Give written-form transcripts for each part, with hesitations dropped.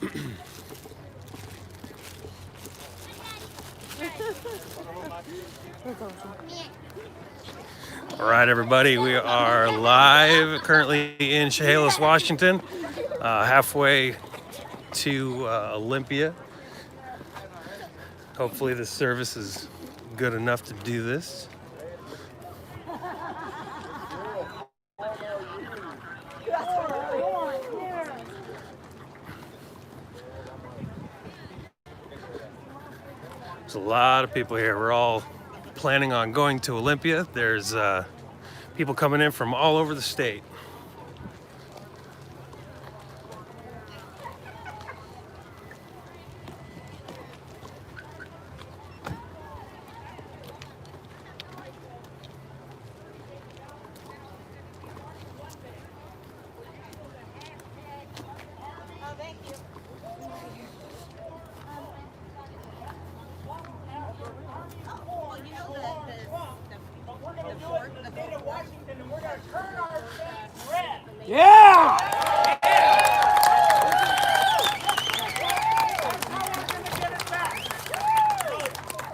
All right, everybody, we are live currently in Chehalis, Washington, halfway to Olympia. Hopefully the service is good enough to do this. There's a lot of people here. We're all planning on going to Olympia. There's people coming in from all over the state. Yeah!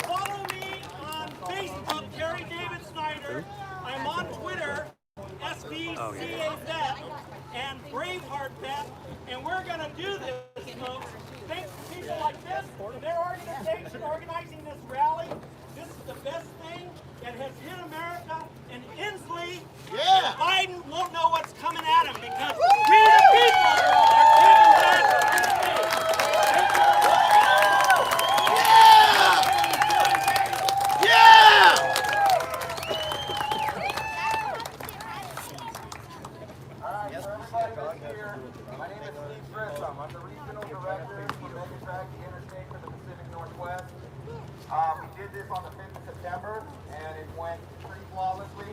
Follow me on Facebook, Gary David Snyder. I'm on Twitter, SBCABet and Braveheart Bet, and we're going to do this, folks. Thanks to people like this and their organization organizing this rally. This is the best thing that has hit America, and Inslee, Biden won't know what's coming at him because we the people are taking back the state. My name is Steve Grissom. I'm the regional director for MAGA Interstate for the Pacific Northwest. We did this on the 5th of September, and it went pretty flawlessly.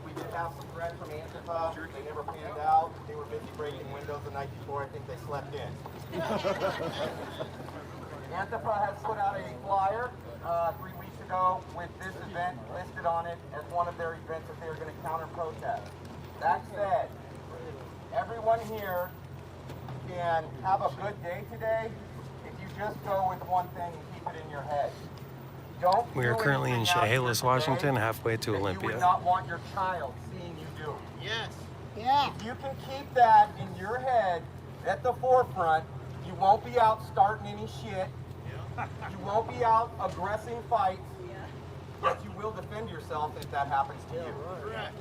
We did have some threats from Antifa. They never panned out. They were busy breaking windows the night before. I think they slept in. Antifa has put out a flyer 3 weeks ago with this event listed on it as one of their events that they were going to counter-protest. That said, everyone here can have a good day today if you just go with one thing and keep it in your head. We are currently in Chehalis, Washington, halfway to Olympia. You would not want your child seeing you do. Yes. Yeah. If you can keep that in your head at the forefront, you won't be out starting any shit. You won't be out aggressing fights. But you will defend yourself if that happens to you. Correct.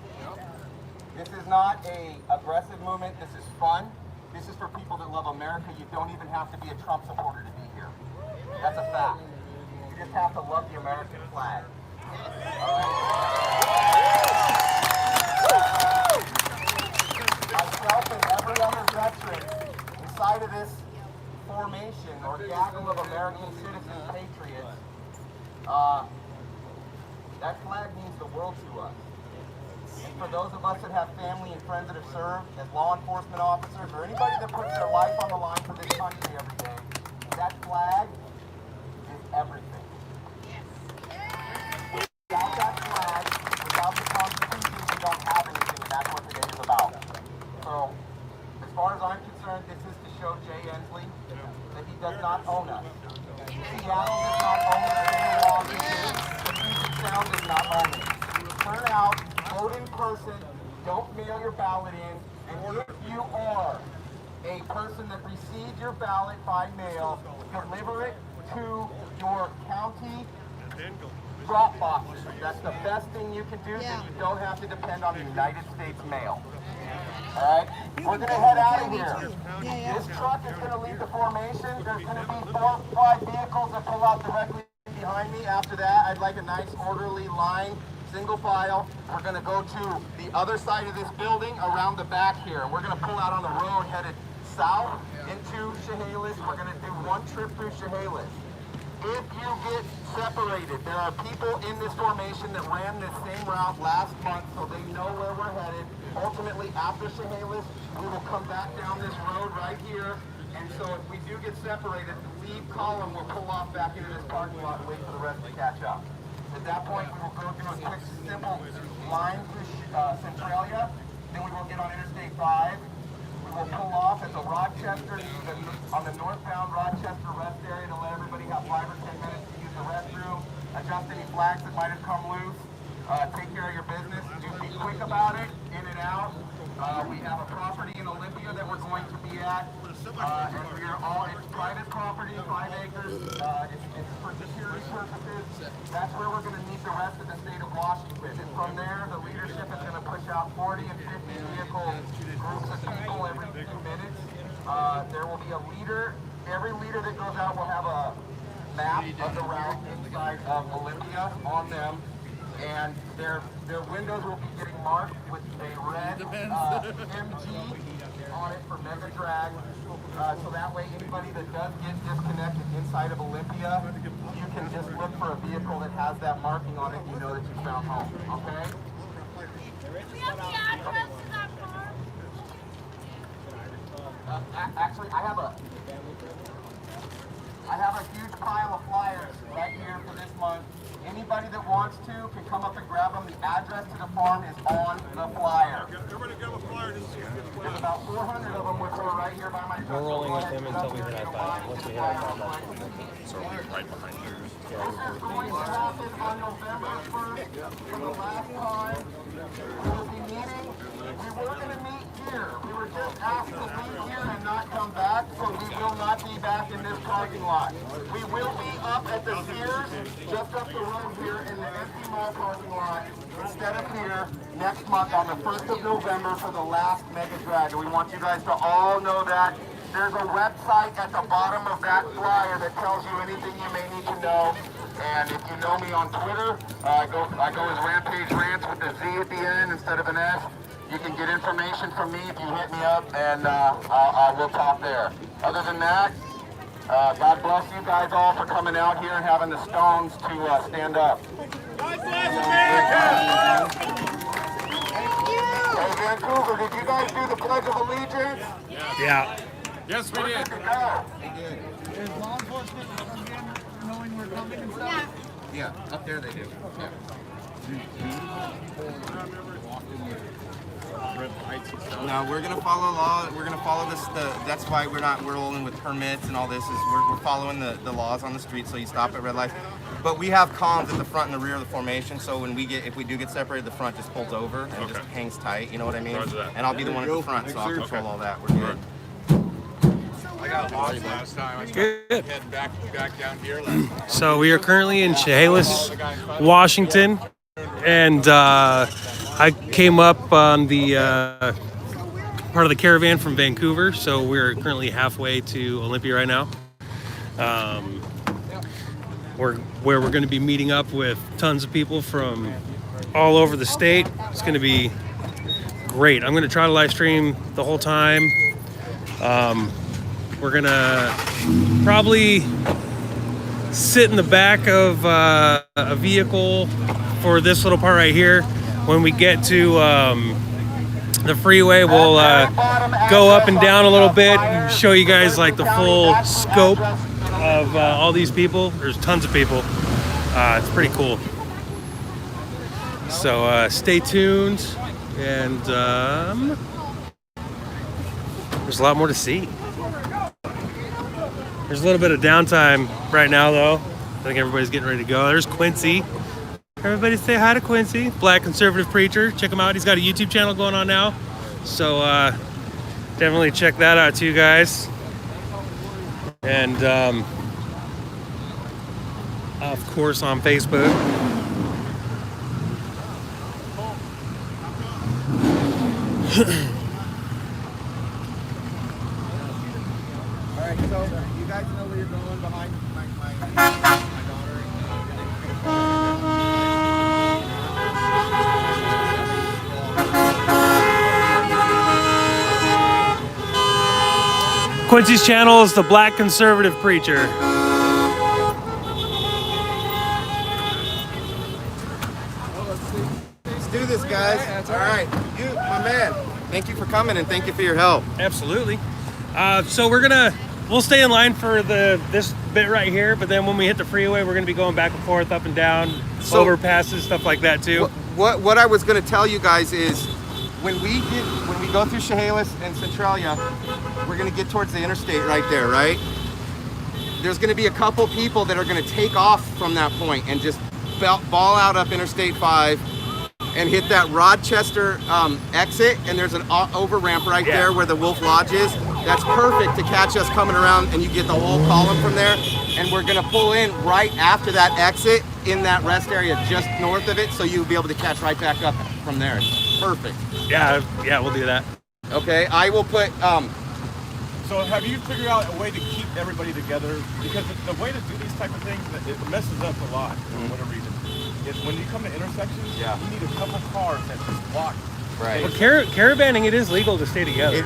This is not an aggressive movement. This is fun. This is for people that love America. You don't even have to be a Trump supporter to be here. That's a fact. You just have to love the American flag. All right? Myself and every other veteran inside of this formation or gaggle of American citizen patriots, that flag means the world to us. For those of us that have family and friends that have served as law enforcement officers or anybody that puts their life on the line for this country every day, that flag is everything. Without that flag, without the Constitution, we don't have anything, and that's what today is about. So, as far as I'm concerned, this is to show Jay Inslee that he does not own us. Seattle does not own the state of Washington. Puget Sound does not own it. Turn out, vote in person, don't mail your ballot in, and if you are a person that received your ballot by mail, deliver it to your county drop boxes. That's the best thing you can do, so you don't have to depend on the United States mail. Alright? We're going to head out of here. This truck is going to lead the formation. There's going to be 4 or 5 vehicles that pull out directly behind me. After that, I'd like a nice orderly line. Single file. We're going to go to the other side of this building around the back here. We're going to pull out on the road headed south into Chehalis. We're going to do one trip through Chehalis. If you get separated, there are people in this formation that ran this same route last month, so they know where we're headed. Ultimately, after Chehalis, we will come back down this road right here. And so if we do get separated, the lead column will pull off back into this parking lot and wait for the rest to catch up. At that point, we will go through a quick, simple line through Centralia. Then we will get on Interstate 5. We will pull off at the Rock Rochester, on the northbound Rochester rest area to let everybody have 5 or 10 minutes to use the restroom, adjust any flags that might have come loose, take care of your business, be quick about it, in and out. We have a property in Olympia that we're going to be at, and we are all, it's private property, 5 acres, it's for security purposes. That's where we're going to meet the rest of the state of Washington. And from there, the leadership is going to push out 40 and 50 vehicle groups of people every 2 minutes. There will be a leader. Every leader that goes out will have a map of the route inside of Olympia on them. And their windows will be getting marked with a red MG on it for Mega Drag. So that way anybody that does get disconnected inside of Olympia, you can just look for a vehicle that has that marking on it and you know that you found home, okay? We have the address to that farm. Actually, I have a huge pile of flyers right here for this month. Anybody that wants to can come up and grab them. The address to the farm is on the flyer. There's about 400 of them, which are right here by my truck. We're rolling with him until we hit our five. Once we hit our five, so we'll be right behind you. This is going to happen on November 1st for the last time. We will be meeting. We were going to meet here. We were just asked to meet here and not come back, so we will not be back in this parking lot. We will be up at the Sears, just up the road here in the empty mall parking lot, instead of here next month on the 1st of November for the last Mega Drag. And we want you guys to all know that. There's a website at the bottom of that flyer that tells you anything you may need to know. And if you know me on Twitter, I go as Rampage Rants with a Z at the end instead of an S. You can get information from me if you hit me up, and we'll talk there. Other than that, God bless you guys all for coming out here and having the stones to stand up. God bless America! Hey, Vancouver, did you guys do the Pledge of Allegiance? yeah. Yes, we did. Is law enforcement knowing we're coming and stuff? Yeah, up there they do. Yeah. No, we're gonna follow law. We're gonna follow this. That's why we're rolling with permits and all this. We're following the laws on the street. So you stop at red lights. But we have comms at the front and the rear of the formation. So when if we do get separated, the front just pulls over and just hangs tight. You know what I mean? And I'll be the one at the front, so I'll control all that. We're good. I got lost last time. I Good. heading back down here last time. So we are currently in Chehalis, Washington, and I came up on the part of the caravan from Vancouver. So we're currently halfway to Olympia right now. Where we're going to be meeting up with tons of people from all over the state. It's going to be great. I'm going to try to live stream the whole time. We're going to probably sit in the back of a vehicle for this little part right here. When we get to the freeway, we'll go up and down a little bit and show you guys like the full scope of all these people. There's tons of people. It's pretty cool. So stay tuned, and there's a lot more to see. There's a little bit of downtime right now, though. I think everybody's getting ready to go. There's Quincy. Everybody say hi to Quincy, Black conservative preacher. Check him out. He's got a YouTube channel going on now. So definitely check that out too, guys. And of course on Facebook. Alright, so you guys know where you're going behind my daughter. Quincy's channel is the Black Conservative Preacher. Let's do this, guys. Alright, you, my man, thank you for coming and thank you for your help. Absolutely. So we'll stay in line for this bit right here, but then when we hit the freeway, we're gonna be going back and forth, up and down, overpasses, stuff like that too. What I was gonna tell you guys is, when we go through Chehalis and Centralia, we're gonna get towards the interstate right there, right? There's gonna be a couple people that are gonna take off from that point and just ball out up Interstate 5 and hit that Rochester exit, and there's an over ramp right there where the Wolf Lodge is. That's perfect to catch us coming around, and you get the whole column from there. And we're gonna pull in right after that exit in that rest area just north of it, so you'll be able to catch right back up from there. It's perfect. Yeah, we'll do that. Okay, I will put. So have you figured out a way to keep everybody together? Because the way to do these type of things, it messes up a lot for whatever reason. Is when you come to intersections, you need a couple cars that just block. Right. Well, caravanning, it is legal to stay together.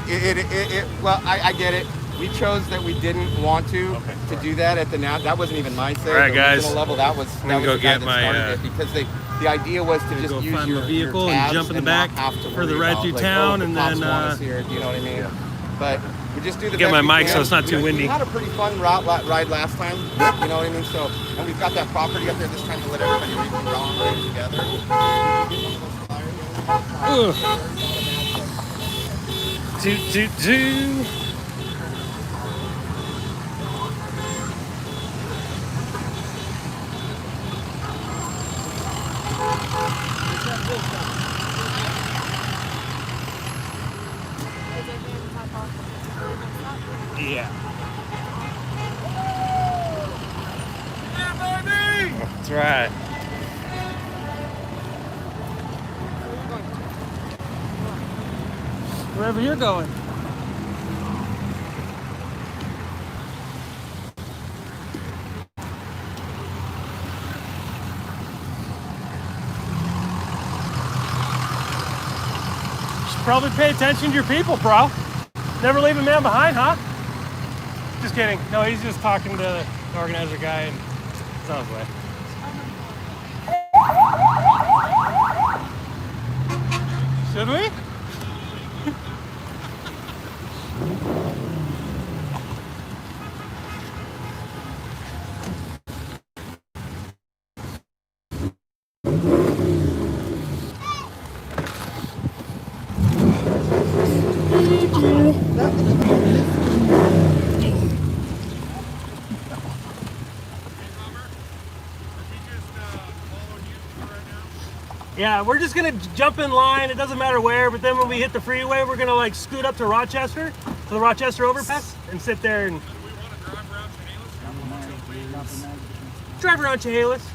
Well, I get it. We chose that we didn't want to do that at the now. That wasn't even my say. All right, the guys. level, that was I'm gonna go the guy get that my, started it, because the idea was to just go use find your my vehicle your and tabs jump in the not back have to for the worry ride about, through like, town, the and cops then, want us here, you know what I mean? But we just do the get best my we mic so can. it's not too windy. We had a pretty fun ride last time, you know what I mean? So, and we've got that property up there this time to let everybody read the drawing together. Ugh. Do. Yeah. That's right. Wherever you're going. Should probably pay attention to your people, bro. Never leave a man behind, huh? Just kidding. No, he's just talking to the organizer guy, and it's on his way. Should we? Yeah, we're just gonna jump in line. It doesn't matter where, but then when we hit the freeway, we're gonna like scoot up to Rochester, to the Rochester overpass, and sit there and drive around Chehalis.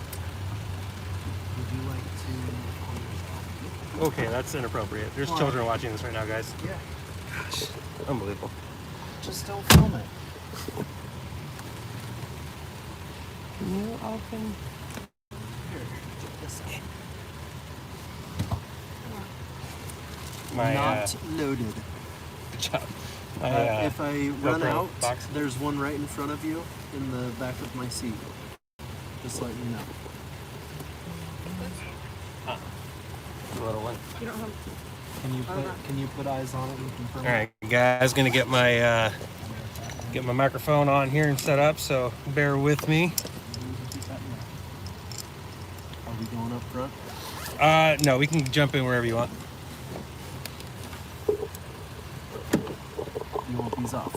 Okay, that's inappropriate. There's children watching this right now, guys. Yeah. Gosh, unbelievable. Just don't film it. Can you open? My, Not loaded. good job. If I run GoPro out, box. there's one right in front of you in the back of my seat. Just letting you know. The little one. Can you put eyes on it and confirm? All right, guys, gonna get my microphone on here and set up. So bear with me. Are we going up front? No, we can jump in wherever you want. You want these off?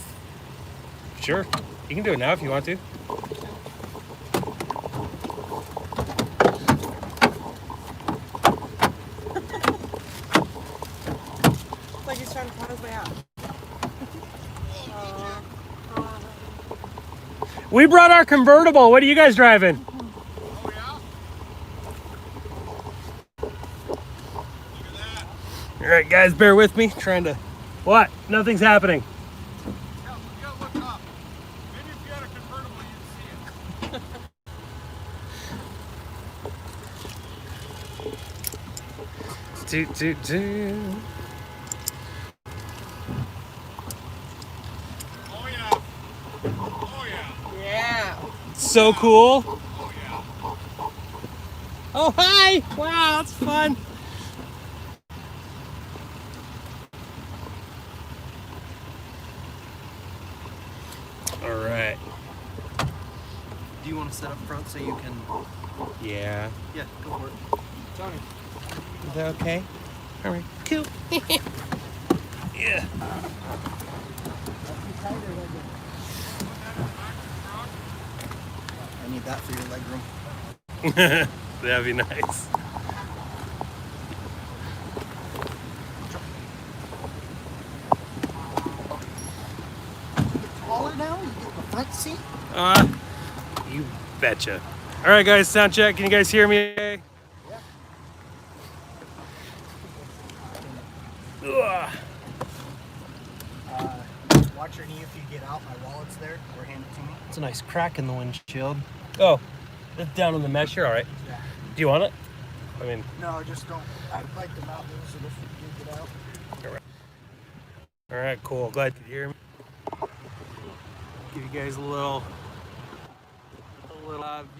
Sure, you can do it now if you want to. Like he's trying to find his way out. We brought our convertible. What are you guys driving? Oh yeah? Look at that. All right, guys, bear with me. Trying to. What? Nothing's happening. Yeah, you gotta look up. Maybe if you had a convertible, you'd see it. Do. Oh yeah. Oh yeah. Yeah. So cool. Oh yeah. Oh, hi. Wow, that's fun. All right. Do you want to sit up front so you can? Yeah. Yeah, go for it. Tony. Is that okay? All right, cool. Yeah. I need that for your leg room. That'd be nice. Taller now? You get the front seat? You betcha. All right, guys, sound check. Can you guys hear me? Ugh. Watch your knee if you get out. My wallet's there. Or hand it to me. It's a nice crack in the windshield. Oh, it's down in the mesh. You're all right. Yeah. Do you want it? I mean, No, just don't. I'd like the mountains so if you do get out. all right, cool. Glad you could hear me. Give you guys a little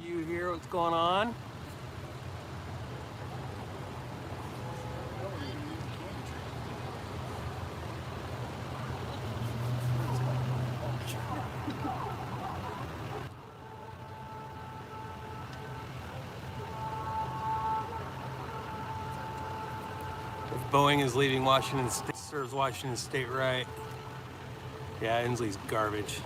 view here. What's going on? Boeing is leaving Washington State, serves Washington State right. Yeah, Inslee's garbage.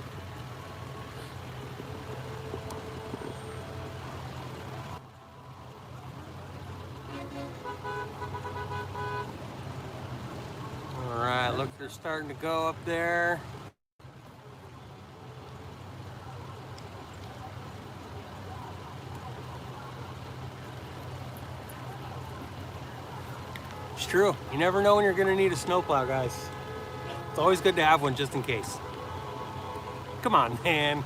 All right, look, they're starting to go up there. It's true. You never know when you're gonna need a snowplow, guys. It's always good to have one just in case. Come on, man.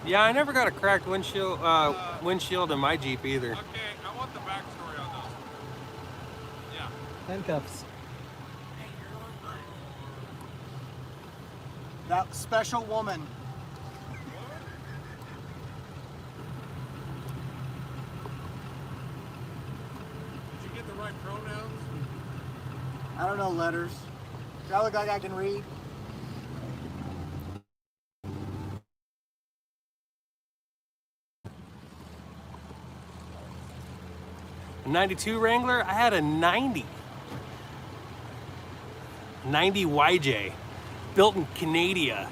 Yeah, I never got a cracked windshield in my Jeep either. Okay, I want the backstory on those. Yeah. Handcuffs. That special woman. Did you get the right pronouns? I don't know letters. Do I look like I can read? A 92 Wrangler, I had a 90 YJ, built in Canada.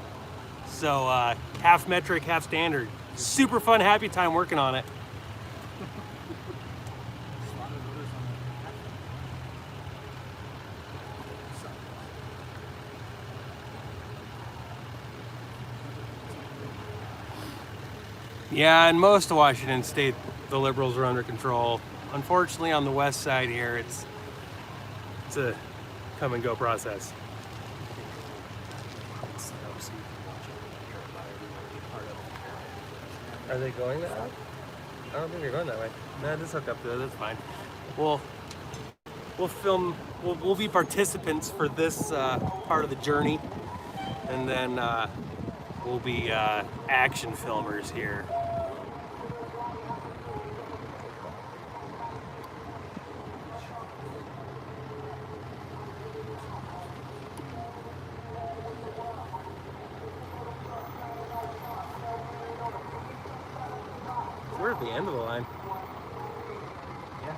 So half metric, half standard. Super fun, happy time working on it. Yeah, in most of Washington State, the Liberals are under control. Unfortunately, on the west side here, it's a come and go process. Are they going that way? I don't think they're going that way. No, just hook up to it. That's fine. We'll film. We'll be participants for this part of the journey, and then we'll be action filmers here. We're at the end of the line. Yeah.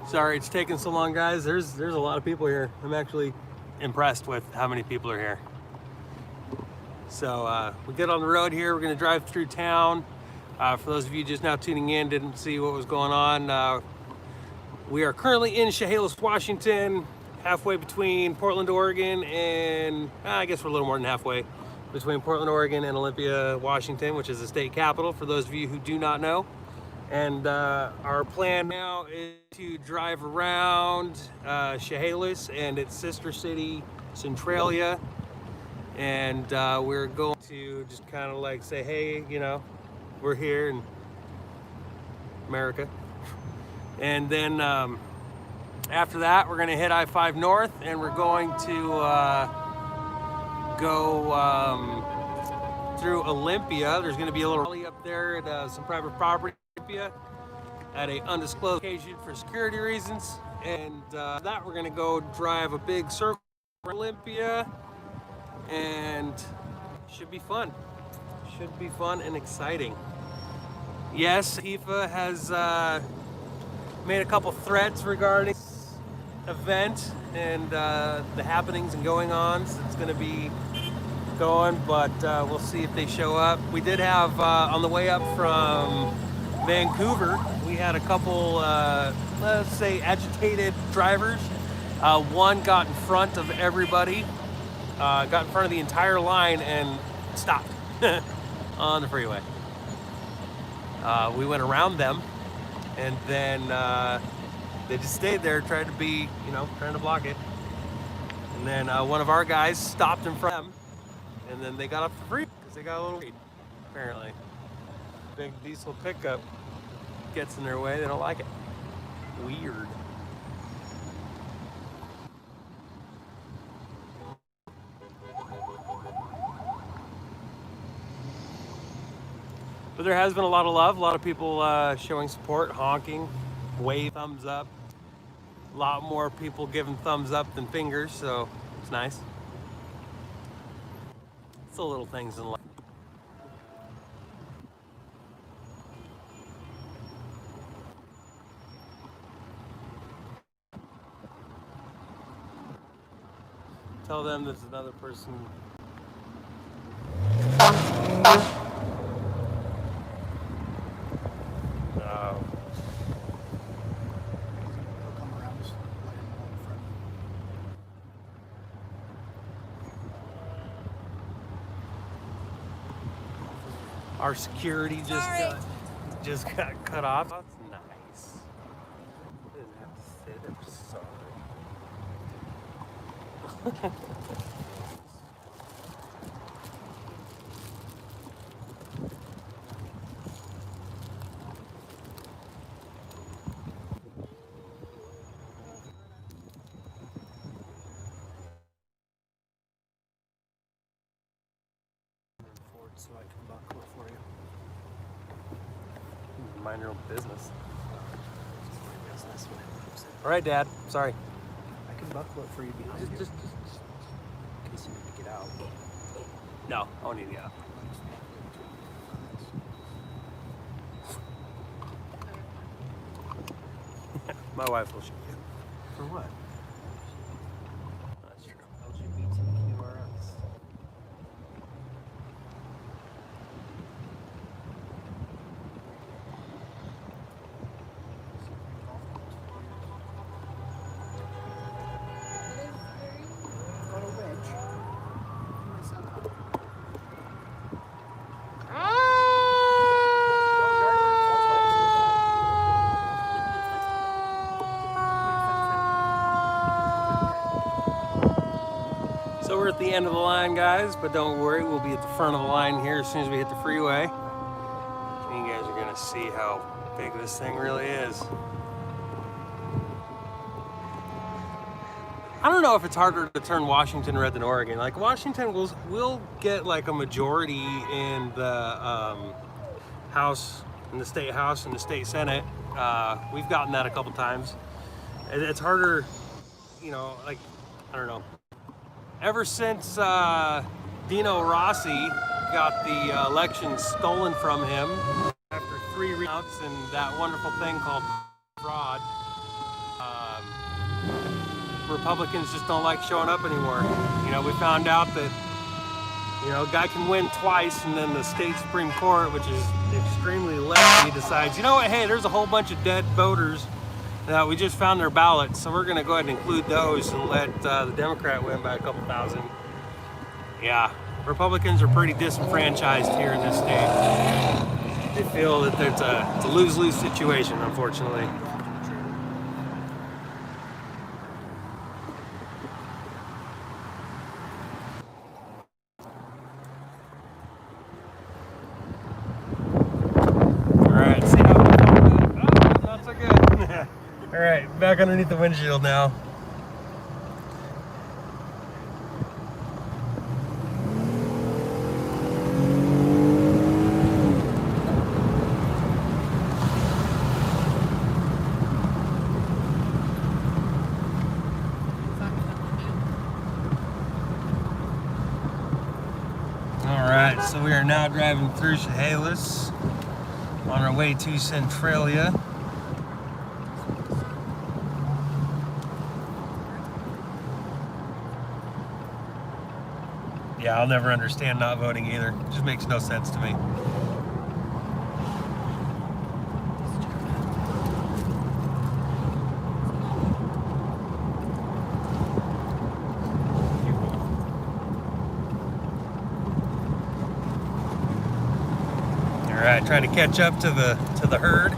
Sorry it's taking so long, guys. There's a lot of people here. I'm actually impressed with how many people are here. So we get on the road here. We're gonna drive through town. For those of you just now tuning in, didn't see what was going on. We are currently in Chehalis, Washington, halfway between Portland, Oregon, and I guess we're a little more than halfway between Portland, Oregon and Olympia, Washington, which is the state capital, for those of you who do not know. And our plan now is to drive around Chehalis and its sister city, Centralia. And we're going to just kind of like say, hey, you know, we're here in America. And then after that, we're going to hit I-5 North, and we're going to go through Olympia. There's going to be a little rally up there at some private property at an undisclosed location for security reasons. And that we're going to go drive a big circle for Olympia, and should be fun. Should be fun and exciting. Yes, FIFA has made a couple threats regarding this event and the happenings and going-ons. It's going to be going, but we'll see if they show up. We did have, on the way up from Vancouver, we had a couple, let's say, agitated drivers. One got in front of everybody, got in front of the entire line and stopped on the freeway. We went around them, and then they just stayed there, tried to be, you know, trying to block it. And then one of our guys stopped in front of them, and then they got off the freeway because they got a little weed, apparently. Big diesel pickup gets in their way, they don't like it. Weird. But there has been a lot of love, a lot of people showing support, honking, wave, thumbs up. A lot more people giving thumbs up than fingers, so it's nice. It's the little things in life. Tell them there's another person. Our security just got cut off. That's nice. I didn't have to say that. I'm sorry. So I can buckle it for you. Mind your own business. All right, Dad. Sorry. I can buckle it for you behind you. Just in case you need to get out. no. I don't need to get out. My wife will shoot you. For what? That's true. LGBTQRS. Got a wedge. So we're at the end of the line, guys, but don't worry, we'll be at the front of the line here as soon as we hit the freeway. And you guys are gonna see how big this thing really is. I don't know if it's harder to turn Washington red than Oregon. Like Washington will get like a majority in the House, in the state House and the state Senate. We've gotten that a couple times. It's harder, you know, like, I don't know. Ever since Dino Rossi got the election stolen from him after 3 recounts and that wonderful thing called fraud, Republicans just don't like showing up anymore. You know, we found out that, you know, a guy can win twice and then the state Supreme Court, which is extremely lefty, decides, you know what, hey, there's a whole bunch of dead voters that we just found their ballots, so we're going to go ahead and include those and let the Democrat win by a couple thousand. Yeah, Republicans are pretty disenfranchised here in this state. They feel that it's a lose-lose situation, unfortunately. Alright, see how not so good. Alright, back underneath the windshield now. Alright, so we are now driving through Chehalis on our way to Centralia. Yeah, I'll never understand not voting either. It just makes no sense to me. Alright, trying to catch up to the herd.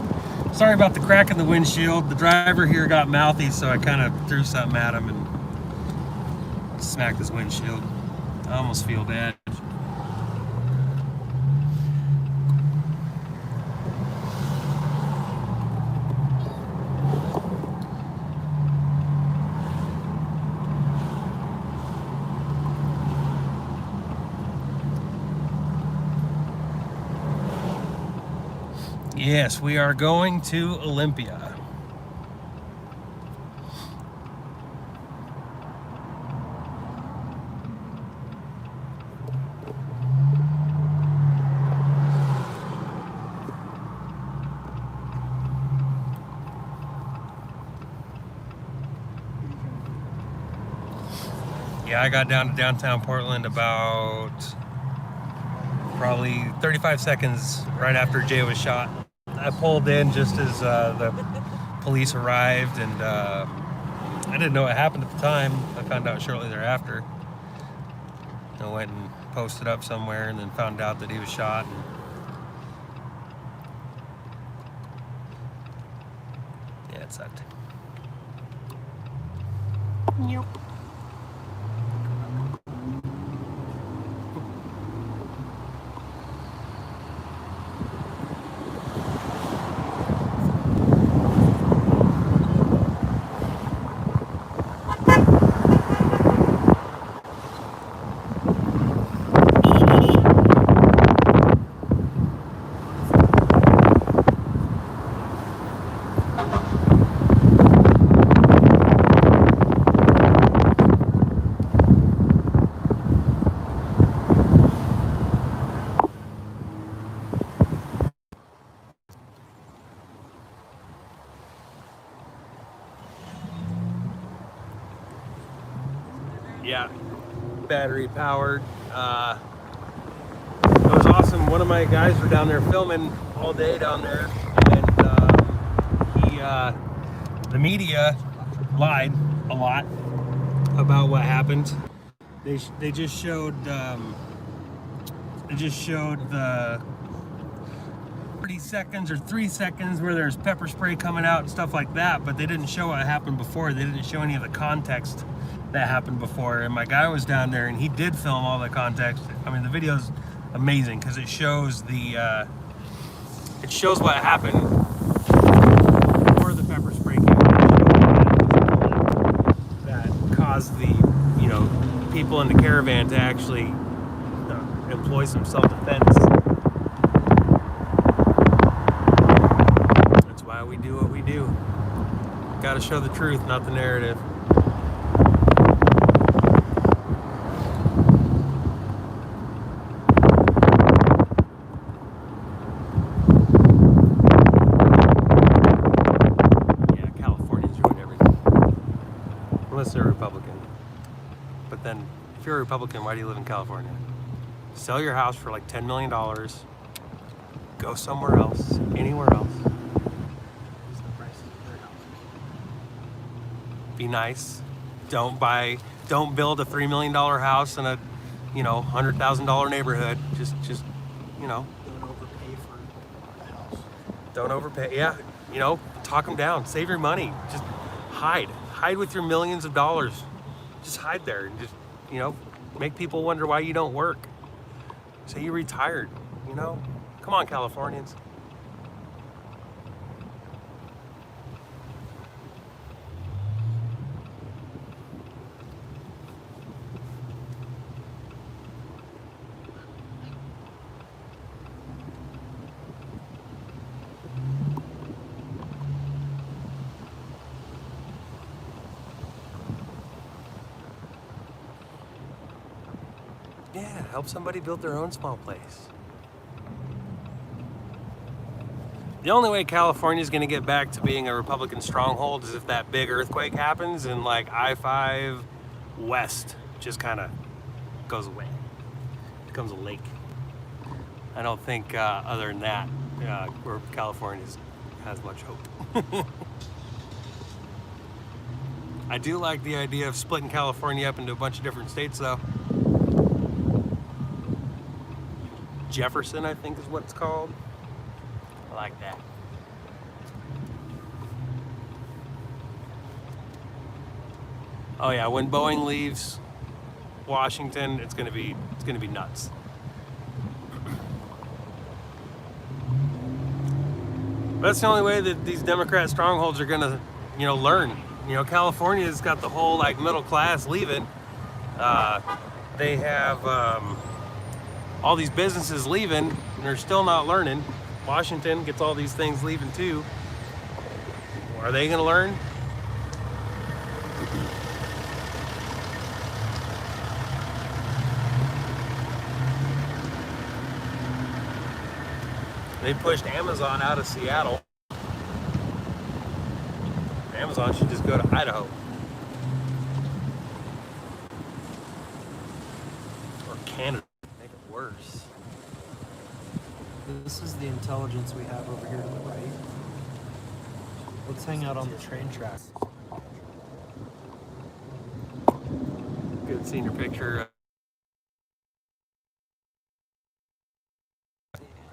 Sorry about the crack in the windshield. The driver here got mouthy, so I kind of threw something at him and smacked his windshield. I almost feel bad. Yes, we are going to Olympia. Yeah, I got down to downtown Portland about probably 35 seconds right after Jay was shot. I pulled in just as the police arrived, and I didn't know what happened at the time. I found out shortly thereafter. I went and posted up somewhere and then found out that he was shot. And yeah, it sucked. Yep. Yeah, battery powered. It was awesome. One of my guys were down there filming all day down there, and the media lied a lot about what happened. They just showed the 30 seconds or 3 seconds where there's pepper spray coming out and stuff like that, but they didn't show what happened before. They didn't show any of the context that happened before. And my guy was down there and he did film all the context. I mean, the video's amazing because it shows what happened before the pepper spray came out, that caused the people in the caravan to actually employ some self-defense. That's why we do what we do. Got to show the truth, not the narrative. Unless they're a Republican. But then, if you're a Republican, why do you live in California? Sell your house for like $10 million. Go somewhere else, anywhere else. Be nice. Don't build a $3 million house in a, $100,000 neighborhood. Just, Don't overpay for Don't overpay. Yeah, you know, talk them down. Save your money. Just hide. Hide with your millions of dollars. Just hide there and just, you know, make people wonder why you don't work. Say you retired, you know? Come on, Californians. Yeah, help somebody build their own small place. The only way California is going to get back to being a Republican stronghold is if that big earthquake happens and like I-5 West just kind of goes away, becomes a lake. I don't think other than that, where California has much hope. I do like the idea of splitting California up into a bunch of different states though. Jefferson, I think is what it's called. I like that. Oh yeah, when Boeing leaves Washington, it's gonna be nuts. But that's the only way that these Democrat strongholds are gonna, you know, learn. You know, California's got the whole like middle class leaving. They have all these businesses leaving, and they're still not learning. Washington gets all these things leaving too. Are they gonna learn? They pushed Amazon out of Seattle. Amazon should just go to Idaho. Or Canada. Make it worse. This is the intelligence we have over here to the right. Let's hang out on the train tracks. Good seeing your picture.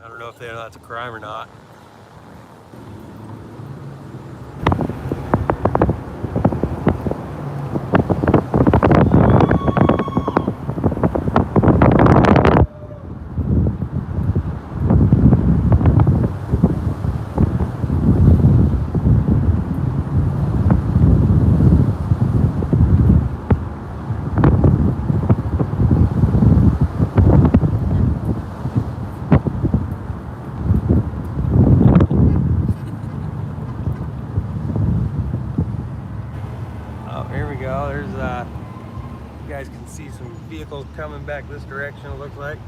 I don't know if they know that's a crime or not. You guys can see some vehicles coming back this direction, it looks like.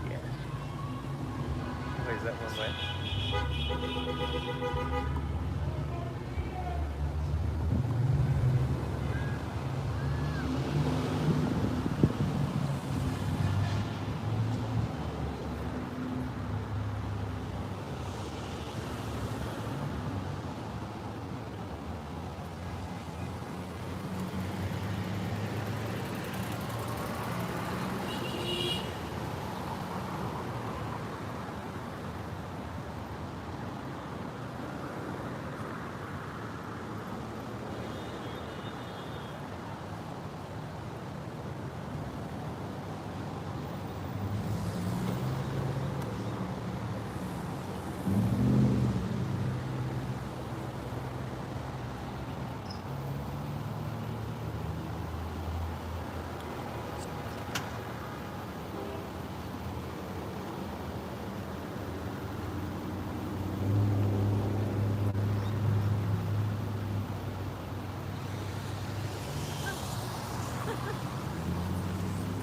Yeah. Wait, is that one way?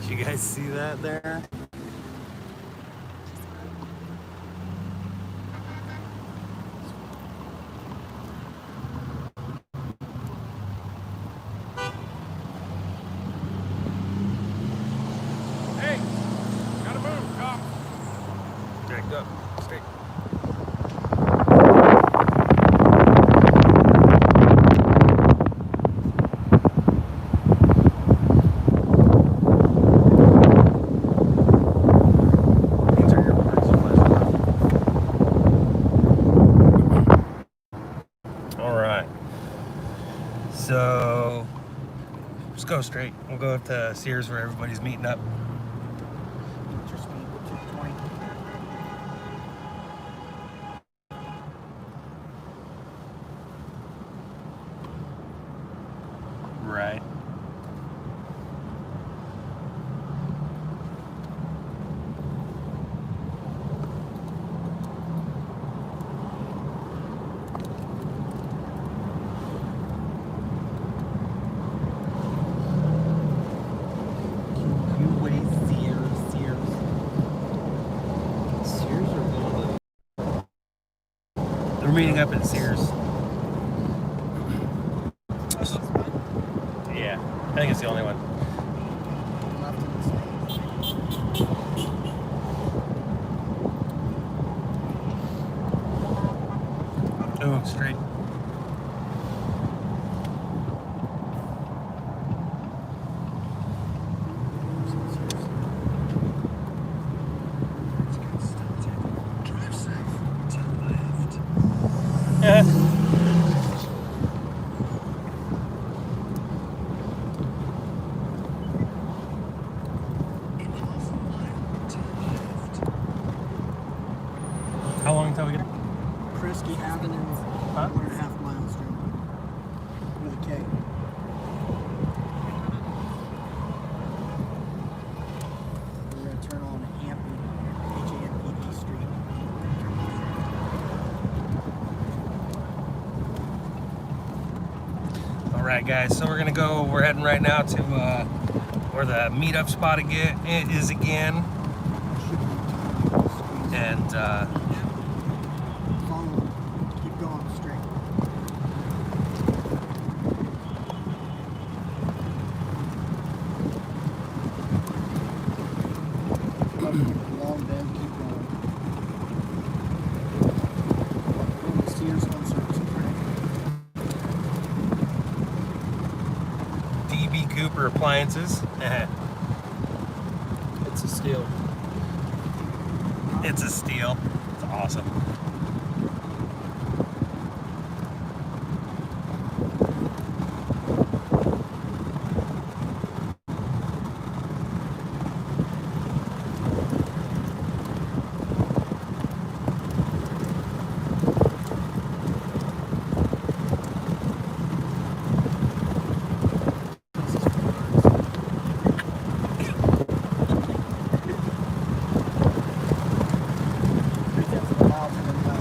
Did you guys see that there? Hey, gotta move, cop. Direct up, straight. We'll go to Sears where everybody's meeting up. What's your speed? What's your 20? Right. Sears or Golden? We're meeting up at Sears. Yeah, I think it's the only one. Oh, straight. How long until we get? Frisky Avenue, Huh? 1.5 miles straight. With a K. We're going to turn on Hampton, H-A-M-P-E Street. All right, guys. So we're heading right now to where the meetup spot is again, and Follow, keep going straight. Long bend, keep going. Go to Sears Home Services, right? DB Cooper Appliances. It's a steal. It's a steal. It's awesome.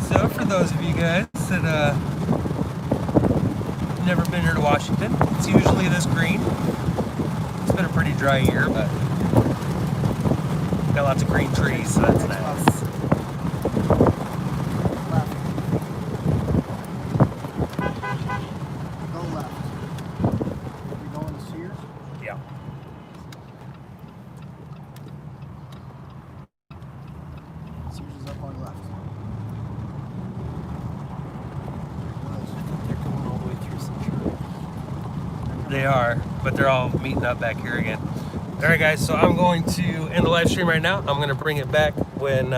So for those of you guys that never been here to Washington, it's usually this green. It's been a pretty dry year, but got lots of green trees, so that's nice. Left. Go left. We going to Sears? Yeah. Sears is up on left. They're going all the way through Century. They are, but they're all meeting up back here again. All right, guys. So I'm going to end the live stream right now. I'm going to bring it back when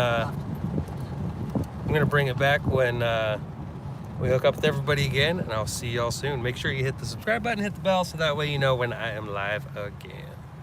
we hook up with everybody again, and I'll see y'all soon. Make sure you hit the subscribe button, hit the bell, so that way you know when I am live again.